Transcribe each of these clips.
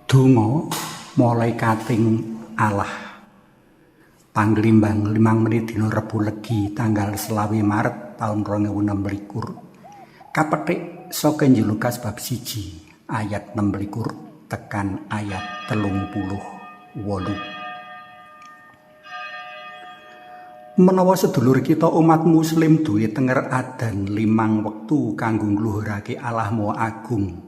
Donga Malaikating Allah. Panglimbang 5 menit dina Rebo Legi tanggal 20 Maret taun 2026. Kapethik saka Injil Lukas bab 1 ayat 26 tekan ayat 38. Menawa sedulur kita umat muslim duwe tenger adan 5 wektu kanggo ngluhurake Allah Maha Agung.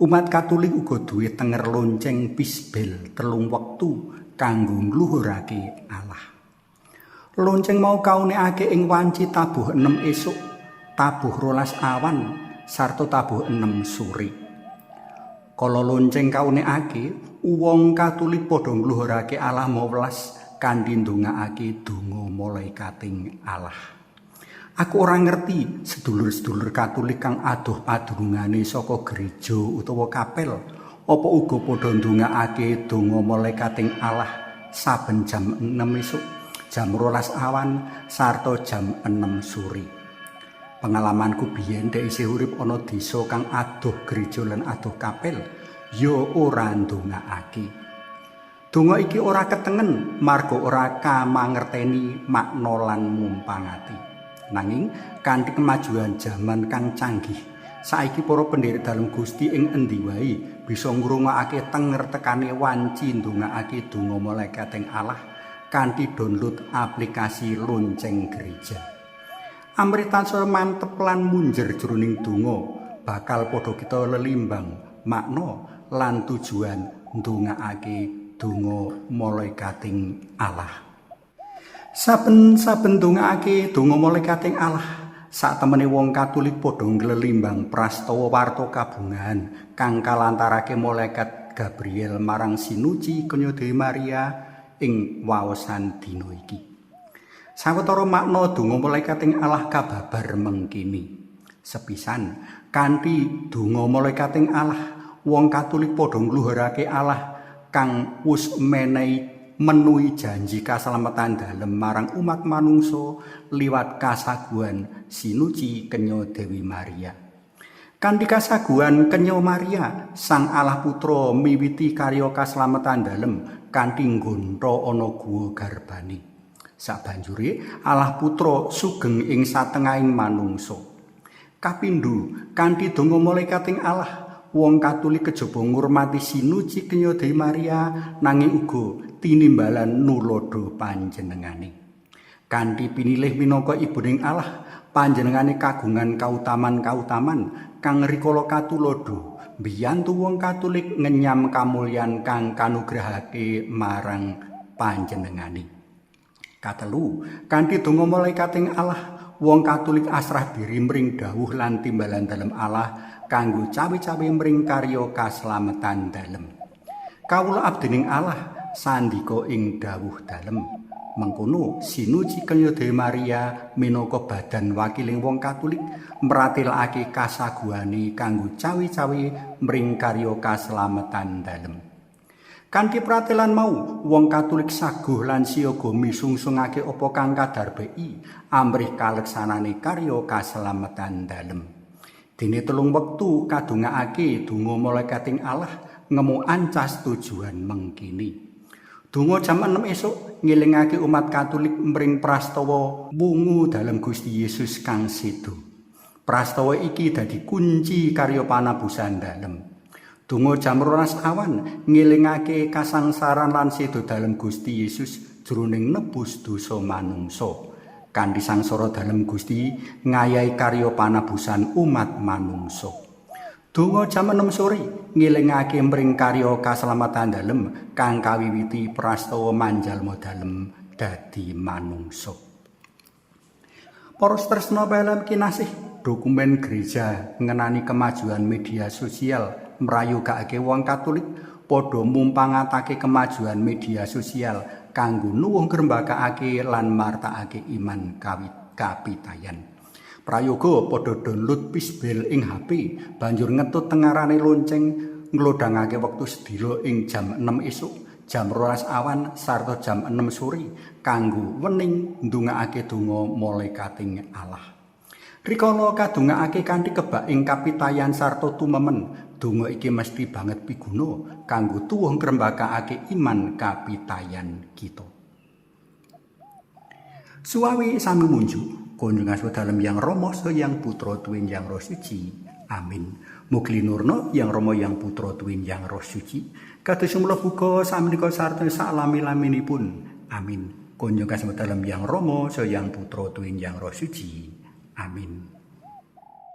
Umat Katolik uga duwe tenger lonceng Pisbel 3 wektu kanggo ngluhurake Allah. Lonceng mau kaunekake ing wanci tabuh 6 esuk, tabuh 12 awan, sarta tabuh 6 sore. Kala lonceng kaunekake, wong Katolik padha ngluhurake Allah Maha Welas kanthi ndongaake donga Malaikating Allah. Aku ora ngerti sedulur-sedulur Katolik kang adoh padunungane saka gereja utawa kapel apa uga padha ndongaake donga Malaikating Allah saben jam 6 esuk, jam 12 awan sarta jam 6 sore. Pengalamanku biyen dek isih urip ana desa kang adoh gereja lan adoh kapel, ya ora ndongaake. Donga iki ora ketengen marga ora kamangerteni makna lan mumpangati. Nanging kanthi kemajuan jaman kang canggih, saiki para pendherek dalem Gusti ing endi wae bisa ngrungokake tenger tekane wanci ndongaake donga Malaikating Allah kanthi download aplikasi lonceng gereja. Amrih tansah mantep lan munjer jroning donga, bakal padha kita lelimbang makna lan tujuan ndongaake donga Malaikating Allah. Saben-saben ndongaake donga Malaikating Allah, sak temene wong Katolik padha nglelimbang prastawa warta kabungahan kang kalantarake malaikat Gabriel marang sinuci kenya Dewi Maria ing waosan dina iki. Sawetara makna donga Malaikating Allah kababar mengkini. Sepisan kanthi donga Malaikating Allah, wong Katolik padha ngluhurake Allah kang wis menuhi janji kaslametan dalem marang umat manungsa liwat kasaguhan sinuci kenya Dewi Maria. Kanthi kasaguhan kenya Maria, Sang Allah Putra miwiti karya kaslametan dalem kanthi nggonta ana guwa garbane. Sabanjure Allah Putra sugeng ing satengahing manungsa. Kapindho, kanthi donga Malaikating Allah, wong Katolik kejaba ngurmati sinuci kenya Dewi Maria nanging uga tinimbalan nulodo panjenengane. Kanthi pinilih minangka ibuning Allah, panjenengane kagungan kautaman-kautaman kang rikala katulodo mbiyantu wong Katolik ngenyam kamulyan kang kanugrahake marang panjenengane. Katelu, kanthi donga Malaikating Allah, wong Katolik asrah diri mring dawuh lan timbalan dalem Allah kanggo cawe-cawe mring karya kaslametan dalem. Kawula abdining Allah sandika ing dawuh dalem. Mengkono sinuci kenya Dewi Maria minangka badan wakiling wong Katolik mratilake kasaguhane kanggo cawe-cawe mring karya kaslametan dalem. Kanthi pratelan mau, wong Katolik saguh lan siyaga misungsungake apa kang kadarbeki amrih kaleksanane karya kaslametan dalem. Dene 3 wektu kadongaake donga Malaikating Allah ngemu ancas tujuan mengkini. Donga jam 6 esuk ngelingake umat Katolik mring prastawa wungu dalem Gusti Yesus kang sedo. Prastawa iki dadi kunci karya panabusan dalem. Donga jam 12 awan ngelingake kasangsaran lan sedo dalem Gusti Yesus jroning nebus dosa manungsa. Kanthi sangsara dalem Gusti ngayahi karya panabusan umat manungsa. Donga jam 6 sore ngelingake mring karya kaslametan dalem kang kawiwiti prastawa manjalma dalem dadi manungsa. Para tresna pelem kinasih, dokumen gereja ngenani kemajuan media sosial mrayogake wong Katolik padha mumpangatake kemajuan media sosial kanggo nuwuh ngrembakake lan martakake iman kapitayan. Prayoga padha download Pisbel ing HP, banjur ngetut tengarane lonceng nglodhangake wektu sedina ing jam 6 esuk, jam 12 awan sarta jam 6 sore kanggo wening ndongakake donga Malaikating Allah. Rikala kadongakake kanthi kebak ing kapitayan sarta tumemen, donga iki mesti banget piguna kanggo tuwuh ngrembakakake iman kapitayan kita. Suwawi sami munjuk, kunjungan dalem Yang Rama Hyang Putra Tuwin Yang Roh Suci. Amin. Mugi nurna Yang Rama Yang Putra Tuwin Yang Roh Suci. Kados sumela buka samenika sarta salami-laminipun. Amin. Kunjungan dalem Yang Rama Hyang Putra Tuwin Yang Roh Suci. Amin.